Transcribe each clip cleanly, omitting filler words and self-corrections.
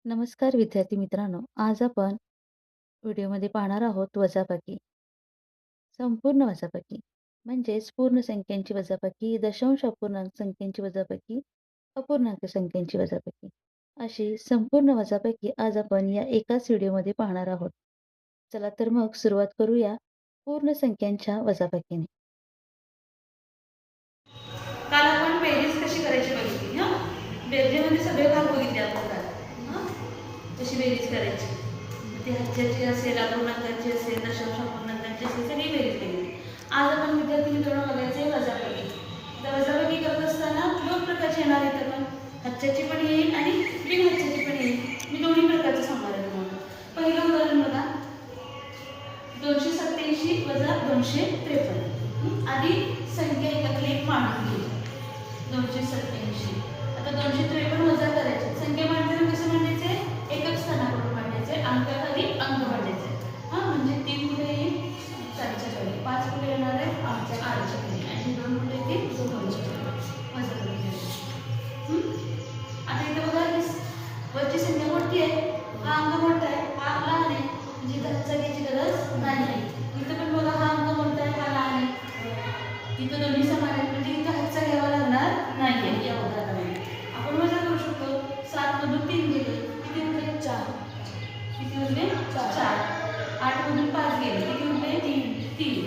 नमस्कार विद्यार्थी मित्रांनो, आज आपण व्हिडिओमध्ये पाहणार आहोत वजाबाकी. संपूर्ण वजाबाकी म्हणजेच पूर्ण संख्यांची वजाबाकी, दशांश अपूर्णांक संख्यांची वजाबाकी, अपूर्णांक संख्यांची वजाबाकी. अशी संपूर्ण वजाबाकी आज आपण या एकाच व्हिडिओमध्ये पाहणार आहोत. चला तर मग सुरुवात करूया पूर्ण संख्यांच्या वजाबाकीने. काल आपण बेरीज कशी करायची बघितली हा. बेरजेमध्ये सगळे भाग बघितले आपण काल. कशी बेरीज करायची, ती हजारची असेल, अपूर्णांकाची असेल, दशांश अपूर्णांकाची असेल, सगळी बेरीज केली. आज आपण विद्यार्थी मित्रांनो बघायचे वजाबाकी. तर वजाबाकी करत असताना दोन प्रकारची येणार आहेत. आपण हजारची पण येईल आणि बिन हजारची पण येईल. मी दोन्ही प्रकारचं सांगणार आहे तुम्हाला. पहिलं उदाहरण बघा, 287 वजा 253. आधी संख्या एकातली एक मांडून घ्यायची. 287. आता 253 वजा करायचे. संख्या मांडताना कसं मांडायचे? एकच स्थानाकडून मांडायचे, अंकाखाली अंक मांडायचे. म्हणजे 3 पुढे येईल 4च्या खाली, 5 पुढे येणार आहे 8च्या खाली आणि 2 पुढे येतील 2च्या खाली. वजा करून घ्यायचे. आता इथे बघा, वरची संख्या मोठी आहे, हा अंक मोठा आहे, हा लहान आहे, म्हणजे त्याचा घ्यायची गरज नाही. इथं पण बघा, हा अंक मोठा आहे, हा लहान आहे. इथं दोन्ही समान आहेत, म्हणजे इथं हातचा घ्यावा लागणार नाहीये. या उदाहरणामध्ये आपण वजा करू शकतो. 7 मधून 3 गेले, किती उरले? 4. किती उरले? 4. 8 मधून 5 गेले, किती उरले? 3.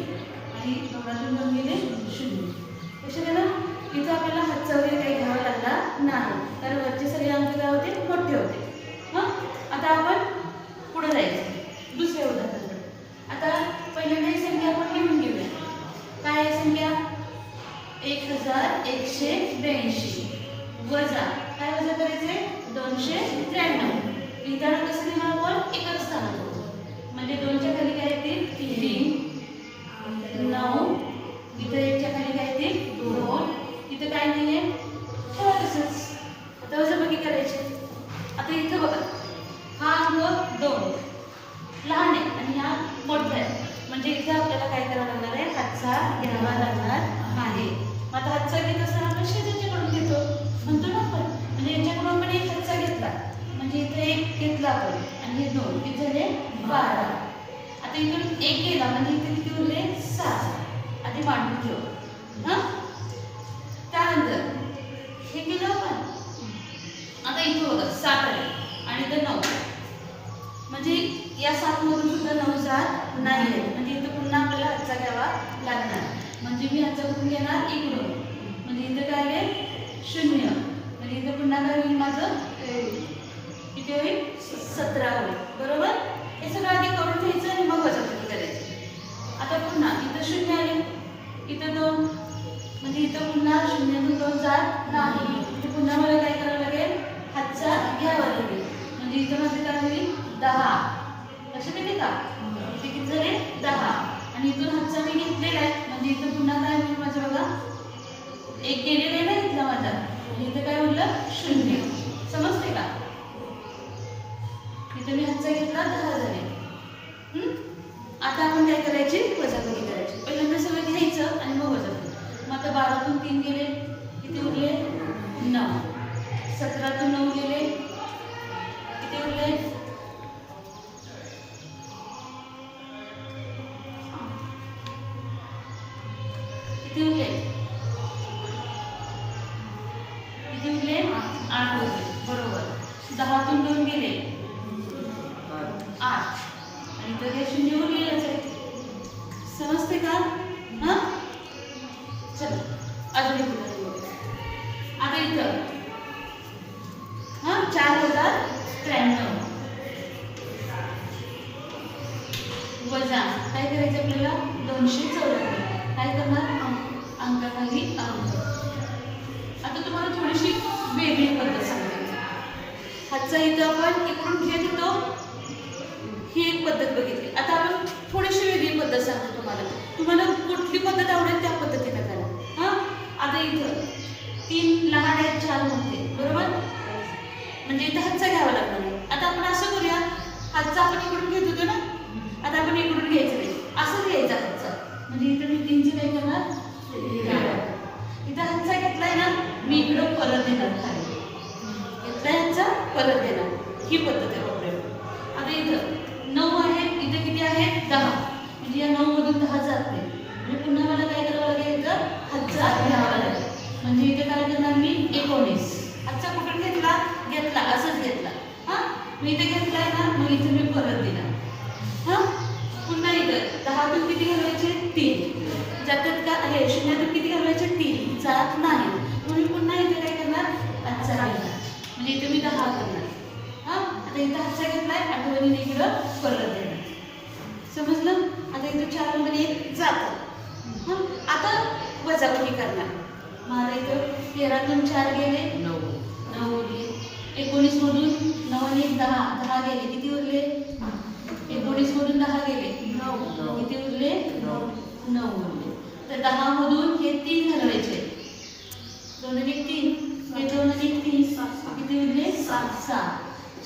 आणि 2 2 गेले 0. कशा गेला? इथं आपल्याला हातचा वगैरे काही घ्यावा लागला नाही, कारण वरचे सगळे अंक काय होते? मोठे होते. आता आपण पुढे जायचं दुसऱ्या उदाहरणाकडे. आता पहिल्यांदा ही संख्या आपण लिहून घेऊया. काय आहे संख्या? 1182 वजा काय वजा करायचे? 293. लिहिताना कसं लिहिणार आपण? एकच स्थानाकडून, म्हणजे 2च्या खाली काय येतील? 3. 9. इथं 1च्या खाली काय येतील? 2. इथं काय नाहीये, ठेवा तसंच. आता वजाबाकी करायची. आता इथं बघा, हा अंक 2 लहान आहे आणि हा मोठा आहे, म्हणजे इथे आपल्याला काय करावं लागणार आहे? हातचा घ्यावा लागणार आहे. आता हातचा घेत असताना आपण शेजारच्याकडून घेतो म्हणतो ना आपण, म्हणजे याच्याकडून आपण एक हातचा घेतला, म्हणजे इथे 1 घेतला आपण आणि हे 2, किती झाले? 12. आता इथून 1 गेला, म्हणजे इथे किती उरले? 7. आधी मांडून ठेव. त्यानंतर हे केलं आपण. आता इथे बघा 7 आले आणि इथं 9, म्हणजे या 7 मधून सुद्धा 9 जात नाहीये, म्हणजे इथं पुन्हा आपल्याला हातचा घ्यावा लागणार. म्हणजे मी हातचा कुठून घेणार? इकडून, म्हणजे इथं काय आहे? 0. म्हणजे इथं पुन्हा काय होईल माझं? किती होईल? 17 होईल. बरोबर? हे सगळं आधी करून घ्यायचं आणि मग वजाबाकी करायची. आता पुन्हा इथं 0 आले, इथं 2, म्हणजे इथं पुन्हा 0तून 2 जात नाही. इथे पुन्हा मला काय करावं लागेल? हातचा घ्यावा लागेल, म्हणजे इथं माझं काय होईल? 10. लक्षात येते का? इथे किती झाले? 10. आणि इथून हातचा मी घेतलेला आहे, म्हणजे इथं पुन्हा काय होईल माझं? बघा, 1 गेलेला नाही इथला माझा, इथं काय उरलं? 0. समजते का? इथं मी हातचा घेतला, 10 झाले. आता आपण काय करायची? वजाबाकी करायची. पहिल्यांदा सगळं घ्यायचं आणि मग वजाबाकी. मग आता 12तून 3 गेले, किती उरले? 9. 17तून 9 गेले, किती उरले? 8 उरले. बरोबर. 10तून 2 गेले 8, आणि इथं हे 0 उरलेलंच आहे. समजते का? चला अजून एक उदाहरण बघूया. आता इथं 4093 वजा काय करायचं आपल्याला? 274. काय करणार? अंकाखाली अंक. आता तुम्हाला थोडीशी वेगळी पद्धत सांगते. हातचा इथं आपण इकडून घेत होतो, ही एक पद्धत बघितली. आता आपण थोडीशी वेगळी पद्धत सांगतो तुम्हाला. तुम्हाला कुठली पद्धत आवडेल त्या पद्धतीने करा. आता इथं 3 लहान आहेत, 4 मोठे, बरोबर? म्हणजे इथं हातचा घ्यावा लागणार आहे. आता आपण असं करूया, हातचा आपण इकडून घेत होतो ना, आता आपण इकडून घ्यायचं नाही, असं घ्यायचा हातचा, म्हणजे इथं मी 3चं काय करणार? इथं हातचा घेतलाय ना, मी इकडं परत देणार खाली, घेतलाय हातचा परत देणार. ही पद्धत आहे वापरायला. आता इथं 9 आहे, इथं किती आहे 10, म्हणजे या 9 मधून 10 जात नाही, म्हणजे पुन्हा मला काय करावं लागेल, इथं हातचा घ्यावा लागेल. म्हणजे इथे काय करणार मी 19. हातचा कुठून घेतला, असंच घेतला. हा, मी इथे घेतलाय ना, मग इथे मी परत दिला. हा, पुन्हा इथं 10तून किती घालवायचे 3 जातात का, हे 0तून किती घालवायचे 3 जात नाही, म्हणून पुन्हा इथे काय करणार हातचा घेणार, म्हणजे इथे मी 10 करणार. हा, आता इथं हातचा घेतलाय, आठवणीने इकडं परत देणार. समजलं? आता इथं 4 मध्ये 1 जातं. हा, आता वजाबाकी करणार. मला इथं 13तून 4 गेले 9 उरले. 19 मधून 9 आणि 1 10, 10 गेले, किती उरले 19 मधून 10 गेले 9, किती उरले 9 उरले. तर 10 मधून हे 3 घालवायचे, 2 आणि 1 3, हे 2 आणि 1 3, किती उरले 6.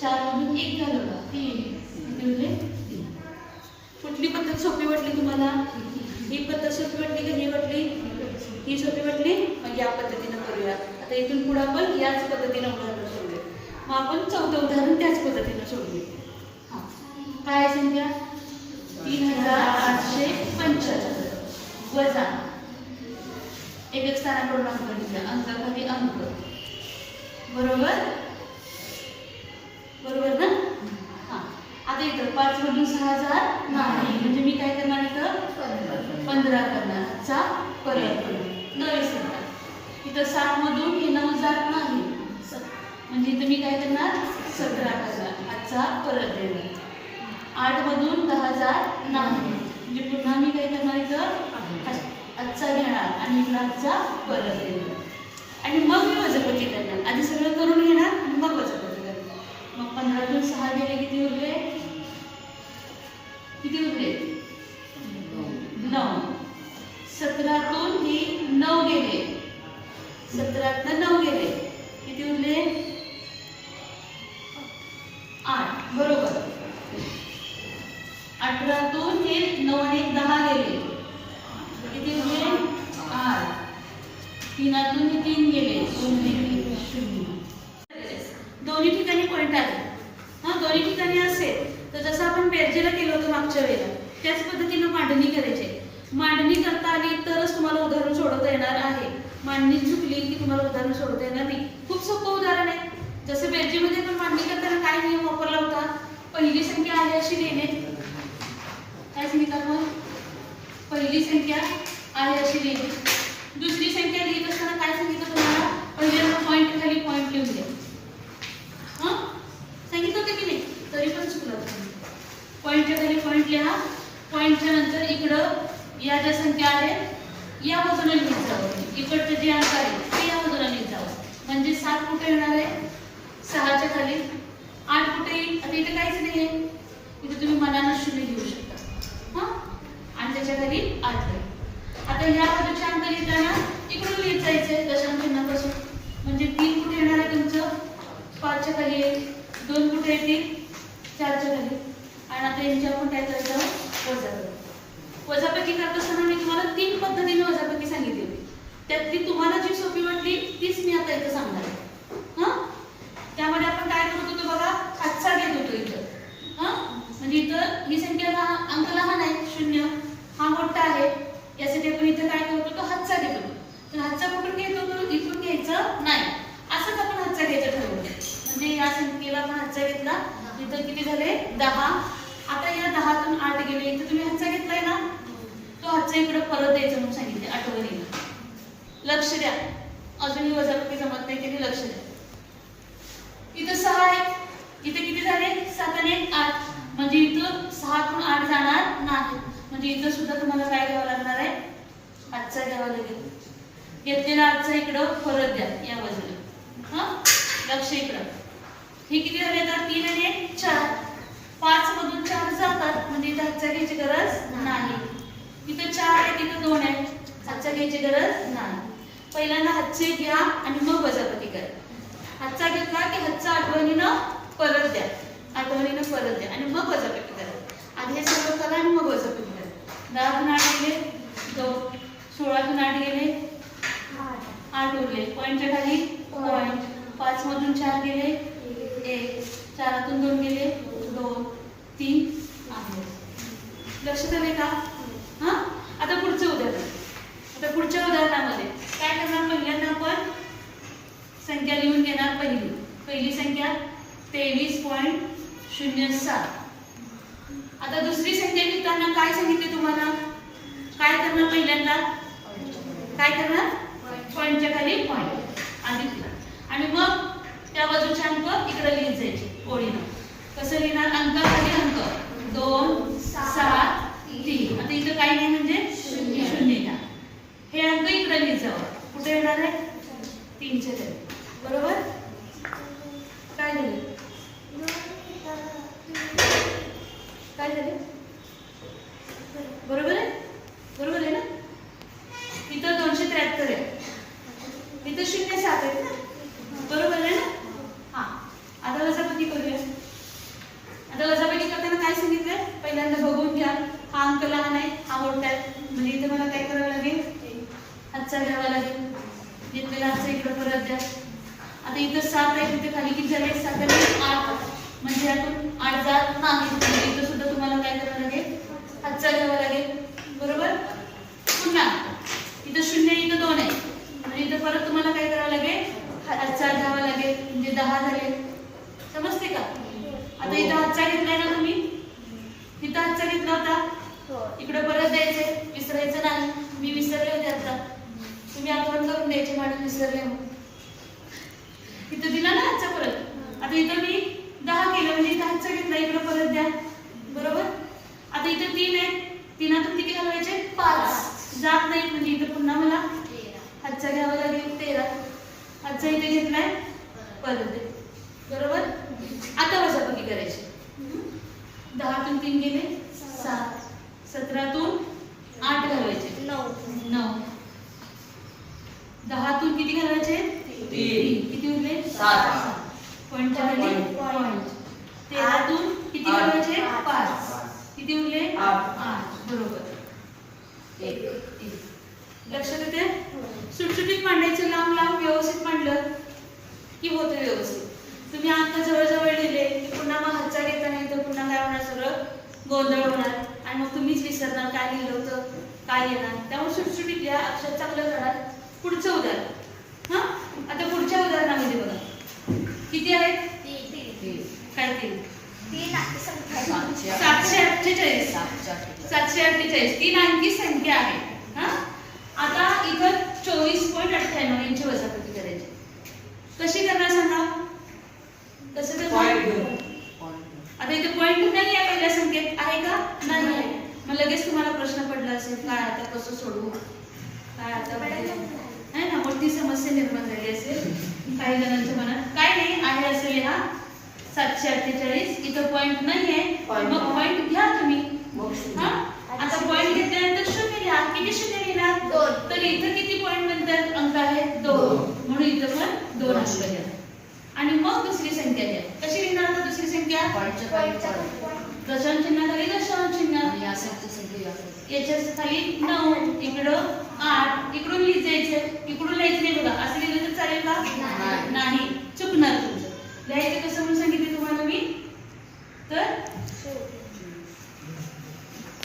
4 मधून 1 घालवला 3, किती उरले 3. कुठली पद्धत सोपी वाटली तुम्हाला? ही पद्धत सोपी वाटली का ही वाटली? ही सोपी वाटली? मग या पद्धतीनं करूया. आता इथून पुढे आपण याच पद्धतीनं उदाहरण सोडूया. मग आपण 4थं उदाहरण त्याच पद्धतीनं सोडूया. हा, काय संख्या 3875 वजा एक स्थानाकडून अंक लिहिला, अंकाखाली अंक, बरोबर ना? हा, आता इथं 5 मधून 6 जात नाही, म्हणजे मी काय करणार इथं 15 करणार, चा परत करणार, 9 संख्या. इथं 7 मधून हे 9 जात नाही, म्हणजे इथं मी काय करणार 17 करणार, हातचा परत देणार. 8 मधून 10 जात नाही, म्हणजे पुन्हा मी काय करणार इथं हातचा घेणार आणि इथं हातचा परत देणार. आणि मग मी वजाबाकी करणार. आधी सगळं करून घेणार आणि मग वजाबाकी करणार. मग 15तून 6 गेले, किती उरले 9. 17तून ही 9 गेले, 17तनं 9 गेले, किती उरले 8, बरोबर. 18तून हे 9 आणि 10 गेले, किती उरले 8. 3तून हे 3 गेले, 2 गेले 0. दोन्ही ठिकाणी पॉईंट आले. हा, दोन्ही ठिकाणी असेल तर जसं आपण बेरजेला केलं होतं मागच्या वेळेला त्याच पद्धतीनं मांडणी करायची. मांडणी करता आली तरच तुम्हाला उदाहरण सोडवता येणार आहे. मांडणी चुकली की तुम्हाला उदाहरण सोडवता येणार नाही. खूप सोपं उदाहरण आहे. जसं बेरजेमध्ये पण मांडणी करताना काय नियम वापरला होता, पहिली संख्या आहे अशी लिहिणे. काय सांगितलं मग, पहिली संख्या आहे अशी लिहिणे. दुसरी संख्या लिहित असताना काय सांगितलं तुम्हाला, पहिल्यांदा पॉईंट खाली पॉईंट लिहून द्या. हा, सांगितलं होतं की नाही, तरी पण चुकलं. पॉईंटच्या खाली पॉईंट लिहा. पॉईंटच्या नंतर इकडं या ज्या संख्या आहेत या बाजूला लिहित जावं. इकडचं जे अंक आहे ते या बाजूला लिहित जावं. म्हणजे 7 कुठे येणार आहे, 6च्या खाली. 8 कुठे येईल, आता इथे काहीच नाही आहे, इथे तुम्ही मनानं 0 लिहू शकता. हा, आणि त्याच्या खाली 8 आहे. आता ह्या बाजूचे अंक लिहिताना इकडून लिहित जायचे दशांश चिन्हापासून. म्हणजे 3 कुठे येणार आहे तुमचं 5च्या खाली येईल, 2 कुठे येतील 4च्या खाली. आणि आता यांची आपण काय करायचं, वजाबाकी. वजाबाकी करत असताना मी तुम्हाला 3 पद्धतीने वजाबाकी सांगितली होती. त्यातली तुम्हाला जी सोपी वाटली तीच मी आता इथं सांगणार आहे. हा, त्यामध्ये आपण काय करत होतो बघा, हातचा घेत होतो इथं. हा, म्हणजे इथं ही संख्या अंक लहान आहे 0, हा मोठा आहे, यासाठी आपण इथं काय करत होतो, हातचा घेत होतो. तर हातचा कुठून घेत होतो, इथून घ्यायचं नाही, असंच आपण हातचा घ्यायचं ठरवलं. म्हणजे या संख्येला आपण हातचा घेतला, इथं किती झाले 10. आता या 10तून 8 गेले, इथं तुम्ही हातचा घेतलाय ना, तो हातचा इकडे परत द्यायचं म्हणून सांगितले आठवणीला. लक्ष द्या, अजूनही वजाबाकी जमत नाही की लक्ष द्या. इथं 6 आहे, इथे किती झाले 7 आणि 1 8, म्हणजे इथं 6तून 8 जाणार नाही. म्हणजे इथं सुद्धा तुम्हाला काय घ्यावं लागणार आहे, हातचा घ्यावा लागेल. घेतलेला हातचा इकडं परत द्या या बाजूला. हा, लक्ष इकडं. हे किती झाले तर 3 आणि 1 4. 5 मधून 4 जातात, म्हणजे इथं हातचा घ्यायची गरज नाही. इथं 4 आहे, तिथं 2 आहे, हातचा घ्यायची गरज नाही. पहिल्यांदा हातचे घ्या आणि मग वजाबाकी करा. हातचा घेतला की हातचा आठवणीनं परत द्या, आठवणीनं परत द्या आणि मग वजाबाकी करा. आधी हे सगळं करा आणि मग वजाबाकी करा. 10तून 8 गेले 2, 16तून 8 गेले 8 उरले, पॉईंटच्या खाली पॉईंट. 5 मधून 4 गेले 1, 4 2 गेले 2 3 आहे. लक्षात आले का? हा, आता पुढचं उदाहरण. आता पुढच्या उदाहरणामध्ये काय करणार? पहिल्यांदा आपण संख्या लिहून घेणार. पहिली संख्या 23.07. आता दुसरी संख्या लिहिताना काय सांगितले तुम्हाला? काय करणार? पहिल्यांदा काय करणार? पॉईंटच्या खाली पॉईंट आधी आणि मग त्या बाजूचे अंक इकडे लिहित जायचे ओळीनं. कसं लिहिणार? अंकाखाली अंक 2 7 3. आता इथं काही नाही म्हणजे शून्य घ्या. हे अंक इकडे लिहित जावं. कुठे येणार आहे? 3च्या खाली. बरोबर? काय झाले? काय झाले? बरोबर आहे? बरोबर आहे ना? इथं 273 आहे, इथं 07 आहे ना? बरोबर आहे ना? हा, आता वजाबाकी करूया. आता वजाबाकी करताना काय सांगितलंय? पहिल्यांदा बघून घ्या. हा अंक लहान आहे, हा मोठा आहे, म्हणजे इथे मला काय करावं लागेल? हातचा घ्यावा लागेल. घेतलेला हातचा इकडे परत द्या. आता इथं 7 आहे, तिथे खाली किती झाले? 7 आणि 8, म्हणजे यातून 8 जात नाही. म्हणजे इथं सुद्धा तुम्हाला काय करावं लागेल? हातचा घ्यावा लागेल. बरोबर? पुन्हा इथं 0 इथं 2 आहे, म्हणजे इथं परत तुम्हाला काय करावं लागेल? हातचा घ्यावा लागेल. म्हणजे 10 झाले. समजते का? आता इथं हातचा घेतलाय ना तुम्ही? इथं हातचा घेतला होता, इकडे परत द्यायचे. विसरायचं नाही. मी विसरले होते आता, तुम्ही आठवण करून द्यायचे मॅडम विसरले म्हणून. इथं दिला ना हातचा परत. आता इथं मी 10 केलं, म्हणजे इथं हातचा घेतला, इकडे परत द्या. बरोबर? आता इथं 3 आहे, 3तून किती घालवायचे? 5 जात नाही, म्हणजे इथं पुन्हा मला हातचा घ्यावा लागेल. 13 हातचा इथे घेतलाय, परत दे. बरोबर? आता वजाबाकी करायची. 10तून 3 गेले 7, 17तून 8 घालवायचे 9, 10तून किती घालवायचे? 3. किती उरले? 7. पॉईंटच्या खाली पॉईंट. 13तून किती घालवायचे? 5. किती उरले? 8. बरोबर. 1. लक्षात येते? सुटसुटीत मांडायचं, लांब लांब व्यवस्थित मांडलं की होतं व्यवस्थित. तुम्ही अंक जवळजवळ लिहिले की पुन्हा मग हातचा घेता नाही तर पुन्हा काय होणार? सगळं गोंधळ होणार आणि मग तुम्हीच विसरणार काय लिहिलं होतं, काय येणार. त्यामुळे सुटसुटीत लिहा, अक्षर चांगलं करा. पुढचं उदाहरण. हा, आता पुढच्या उदाहरणामध्ये बघा किती आहेत? 3. काय 3? 748. 748 3 अंकी संख्या आहे. हा, आता इथं 24.98 यांची वजाबाकी करायची. कशी करणार सांगा? कसं करणार? आता इथे पॉईंट नाही आहे पहिल्या संख्येत, आहे का? नाही आहे. मग लगेच तुम्हाला प्रश्न पडला असेल, काय आता कसं सोडवू? काय आता आहे ना, मोठी समस्या निर्माण झाली असेल काही जणांच्या मनात. काय नाही आहे असं लिहा 748. इथं पॉईंट नाही आहे, मग पॉईंट घ्या तुम्ही. हा, आता पॉईंट घेतल्यानंतर 0 लिहा. किती 0 लिहिणार? 2. तर इथं किती पॉईंट नंतर अंक आहेत? 2. म्हणून इथं पण 2 अंक घ्या. आणि मग दुसरी संख्या घ्या. कशी लिहिणार आता दुसरी संख्या? दशांश चिन्हाखाली दशांश चिन्ह, याच्या खाली 9, इकडं 8, इकडून लिहित जायचं, इकडून लिहायचं नाही. बघा असं लिहिलं तर चालेल का? नाही, चुकणार तुमचं. लिहायचं कसं म्हणून सांगितले तुम्हाला मी? तर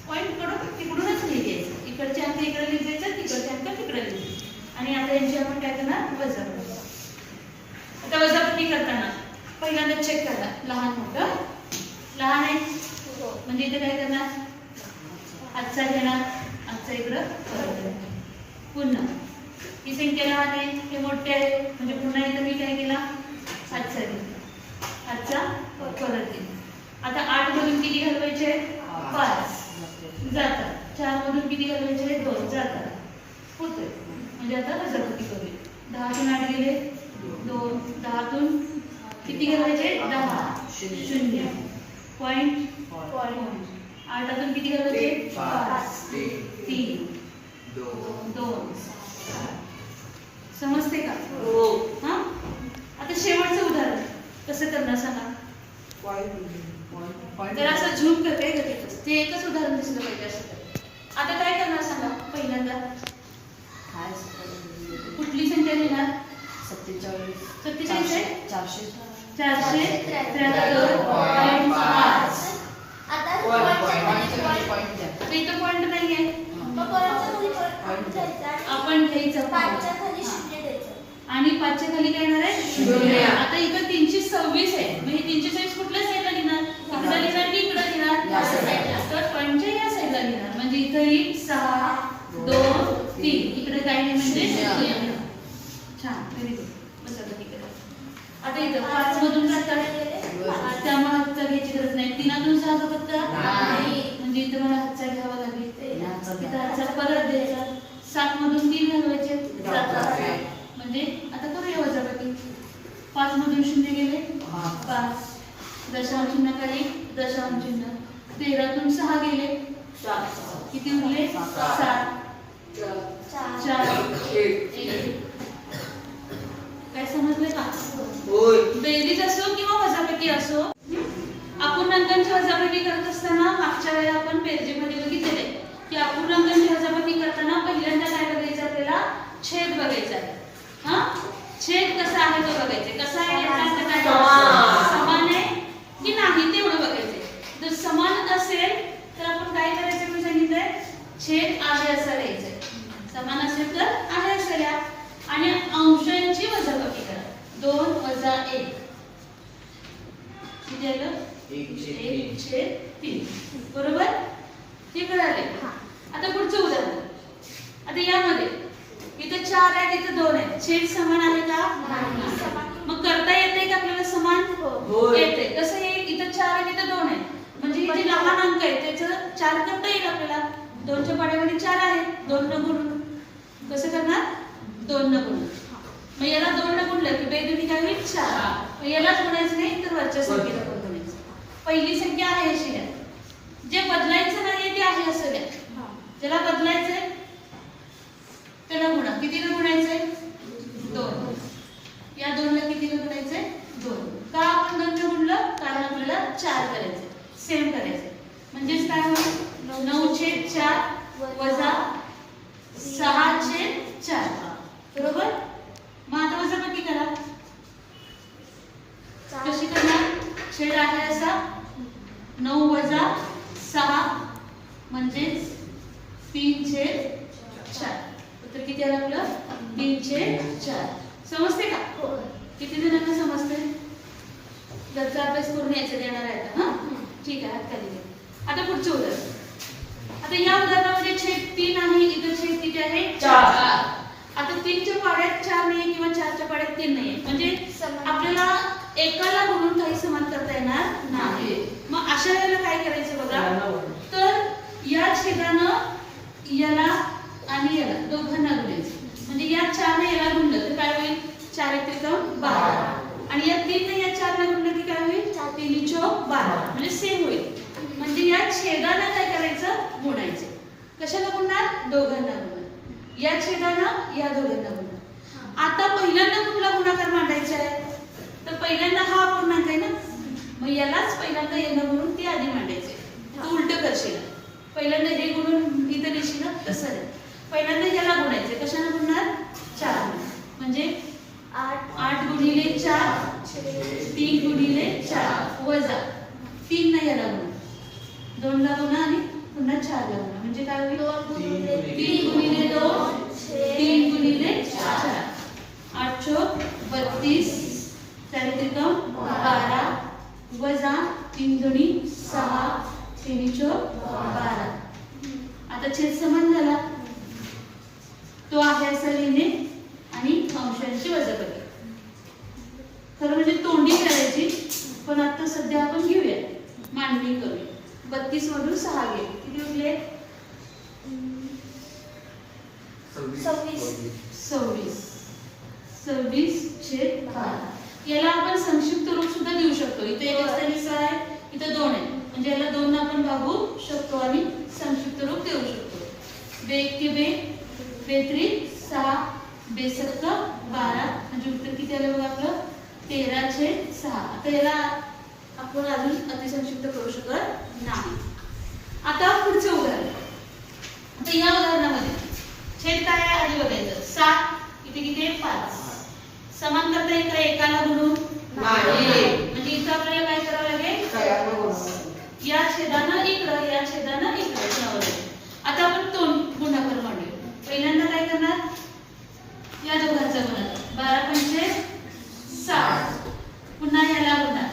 पॉईंट कडून तिकडूनच लिहायचं. इकडचे अंक इकडे लिहायचं, तिकडचे अंक तिकडे लिहायचे. आणि आता यांची आपण काय करणार? वजाबाकी. आता वजाबाकी करताना पहिल्यांदा चेक करा, लहान मोठं. लहान आहे म्हणजे इथे काय करणार? हातचा घेणार, हातचा इकडं परत देणार. पुन्हा ही संख्या लहान आहे, हे मोठे आहे, म्हणजे पुन्हा इथं मी काय केला? हातचा घेतला, हातचा परत दिला. आता 8 मधून किती घालवायचे? 5 जातात. 4 मधून किती घालवायचे? 2 जातात. होतंय. म्हणजे आता वजाबाकी करूया. 10तून 8 गेले 2, 10तून किती घालवायचे? 10. 0. पॉईंट 8तून किती घालवायचे? 5. 3. 2. समजते का? हा, आता शेवटचं उदाहरण कसं करणार सांगा? तर असं झूम करते ते एकच उदाहरण दिसलं पाहिजे असं. आता काय करणार सांगा? पहिल्यांदा कुठली संख्या लिहिणार? 47 47 आहे. 400 473.5. आता इथं पॉईंट नाहीये, आपण घ्यायचं पाचच्या खाली शून्य द्यायचं आणि 5च्या खाली काय येणार आहे? शून्य. आता इथं 326 आहे, मग हे 326 कुठल्या साईडला लिहिणार? इकडे लिहिणार की इकडे लिहिणार? तर पॉईंटच्या या साईडला लिहिणार. म्हणजे इथं येईल 6, 2, 3. इकडे काय नाही म्हणजे छान, व्हेरी गुड. बसा तिकडे. आता इथं 5 मधून जातात, त्यामुळे हातचा घ्यायची गरज नाही. 3तून 6 जातात का? म्हणजे इथं मला हातचा घ्यावा लागेल. इथं हातचा परत द्यायचा. 7 मधून 3 घालवायचे, म्हणजे आता करूया वजाबाकी. 5 मधून 0 गेले 5, दशांश चिन्ह खाली दशांश चिन्ह. 13तून 6 गेले, किती उरले? 7, 4, 1. काय समजले का? बेरीज असो किंवा वजाबाकी असो, अपूर्णांकांची वजाबाकी करत असताना मागच्या वेळेला आपण बेरजेमध्ये बघितलेले की अपूर्णांकांची वजाबाकी करताना पहिल्यांदा काय बघायचं? आपल्याला छेद बघायचा आहे. हा, छेद कसा आहे तो बघायचा. कसा आहे याचा अर्थ काय? समान आहे की नाही तेवढं बघायचंय. जर समान असेल तर आपण काय करायचं मी सांगितलंय? छेद आहे असं लिहायचंय. समान असेल तर आहे असं लिहा आणि अंशांची वजाबाकी करा. 2 वजा 1 किती आलं? 1/3. बरोबर? हे कळाले? आता पुढचं उदाहरण. आता यामध्ये इथे 4 आहे, तिथे 2 आहे. छेद समान आहे का? मग करता येते का आपल्याला समान? येते. कसं येईल? इथं 4 आहे, तिथे 2 आहे. म्हणजे हे जे लहान अंक आहे त्याचं 4 करता येईल आपल्याला. 2च्या पाड्यामध्ये 4 आहे, 2 न गुणून. कसं करणार? 2 न गुणून. मग याला 2 न गुणलं की बेदुनी काय होईल? 4. मग यालाच गुणायचं नाही तर वरच्या संख्येला पण गुणायचं. पहिली संख्या आहे अशी आहे, जे बदलायचं नाहीये ते आहे असं द्या. ज्याला बदलायचंय त्याला गुणा. कितीला गुणायचंय? 2. या 2ला कितीला गुणायचंय? 2. का आपण 2 ने गुणलं? कारण आपल्याला 4 करायचंय, सेम करायचंय. म्हणजेच काय होईल? 9/4 वजा 6/4. बरोबर? मग आता वजाबाकी करा. कशी करणार? छेद आहे असा 9 वजा 6 म्हणजेच 3/4. तर किती आलं आपलं? 3/4. समजते का? किती जणांना समजते? घरचा अभ्यास करून यायचं देणार आहे का? हा, ठीक आहे. हात खाली घ्या. आता पुढचं उदाहरण. आता या उदाहरणामध्ये छेद 3 आहे, इथं छेद किती आहे? 4. आता 3च्या पाड्यात 4 नाही किंवा 4च्या पाड्यात 3 नाही, म्हणजे आपल्याला एकाला गुणून काही समान करता येणार नाही. मग अशा वेळेला काय करायचं बघा. तर या छेदानं याला आणि याला दोघांना गुणायचं. म्हणजे या 4 ने याला गुणलं तर काय होईल? 4×1=12. आणि या 3 ने या 4 ला गुणलं की काय होईल? 3×4=12. म्हणजे सेम होईल. म्हणजे या छेदानं काय करायचं? गुणायचं. कशाला गुणणार? दोघांना गुणणार. या छेदानं या दोघांना गुणणार. आता पहिल्यांदा कुठला गुणाकार मांडायचा आहे? तर पहिल्यांदा हा अपूर्णांक आहे ना, मग यालाच पहिल्यांदा याला गुणून ते आधी मांडायचे. तू उलट करशील. पहिल्यांदा हे गुणून इथं देशील ना, तसं नाही. पहिल्यांदा याला गुणायचे. कशाने गुणणार? 4. म्हणजे 8 गुणिले 4 3 गुणिले 4 वजा 3 ने याला गुणा, 2 ला गुणा आणि पुन्हा 4 ला गुणा. म्हणजे काय होईल? 3 गुणिले 2 3 गुणिले 4. 8×32 12 वजा 3×2 6 3×12. आता छेद समान झाला. तो आहे असं लिहिणे आणि अंशांची वजाबाकी. खरं म्हणजे तोंडी करायची, पण आता सध्या आपण घेऊया, मांडणी करूया. 32 मधून 6 गेले, किती उरले? 26/12. याला आपण संक्षिप्त रूप सुद्धा देऊ शकतो. इथे 1 असताना 6 आहे, इथे 2 आहे, म्हणजे याला 2 आपण भागू शकतो आणि संक्षिप्त रूप देऊ शकतो. 2 × 2 बेत्री 6 बेसत्त 12. म्हणजे उत्तर किती आलं बघा आपलं? 13/6. आता याला आपण अजून अतिसंक्षिप्त करू शकत नाही. आता पुढचं उदाहरण. आता या उदाहरणामध्ये छेद काय आहे आधी बघायचं. 7 इथे किती आहे? 5. समान करता येईल का एकाला गुणून? म्हणजे इथं आपल्याला काय करावं लागेल, या छेदानं इकडं, या छेदानं इकडं ठेवावं लागेल. आता आपण दोन गुणाकार मांडूया. पहिल्यांदा काय करणार, या दोघांचा गुणाकार 12 पंचे 60, पुन्हा याला गुणा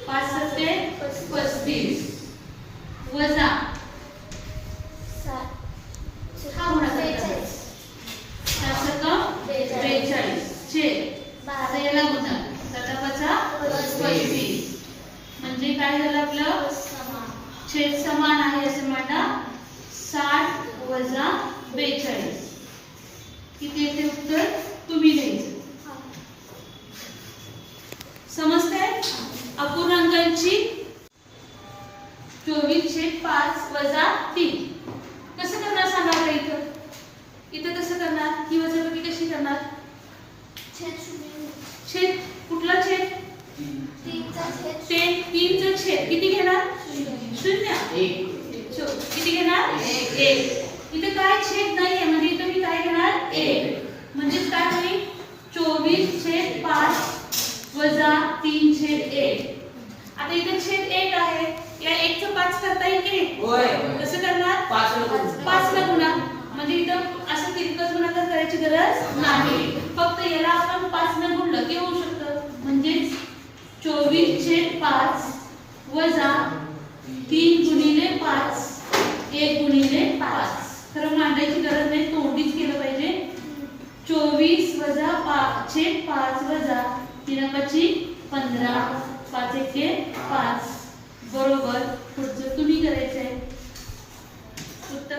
5 सत्ते 35 वजा हा गुणाकार करायचा. 7 सत्ता 42 छेद आता याला गुणा 7 पाचा 35 म्हणजे काय झालं आपलं छेद समान आहे असं म्हणा. 60 वजा 42 किती येते उत्तर तुम्ही लिहायचं. समजतंय. अपूर्णांकांची 24/5 वजा 3 कसं करणार सांगा बरं. इथं कसं करणार, ही वजाबाकी कशी करणार. छेद कुठला छेद, 3चा छेद किती घेणार 0 किती घेणार 1. इथे काय छेद नाहीये म्हणजे इथं मी काय घेणार 1 म्हणजे काय होईल 24/5 वजा 3/1. आता इथे छेद 1 आहे, या 1 चं 5 करता येईल की कसं करणार 5 ला गुणा म्हणजे इथं असं तिरकस गुणाकार करायची गरज नाही. फक्त याला आपण 5 ने गुणलं की होऊ शकतं. म्हणजे 24/5 वजा 3 गुणिले 5 1 गुणिले 5. खरं मांडायची गरज नाही, तोंडीच केलं पाहिजे. 24 वजा 5/5 वजा 3 5 15 5 1 5 बरोबर. पुढचं तुम्ही करायचंय उत्तर.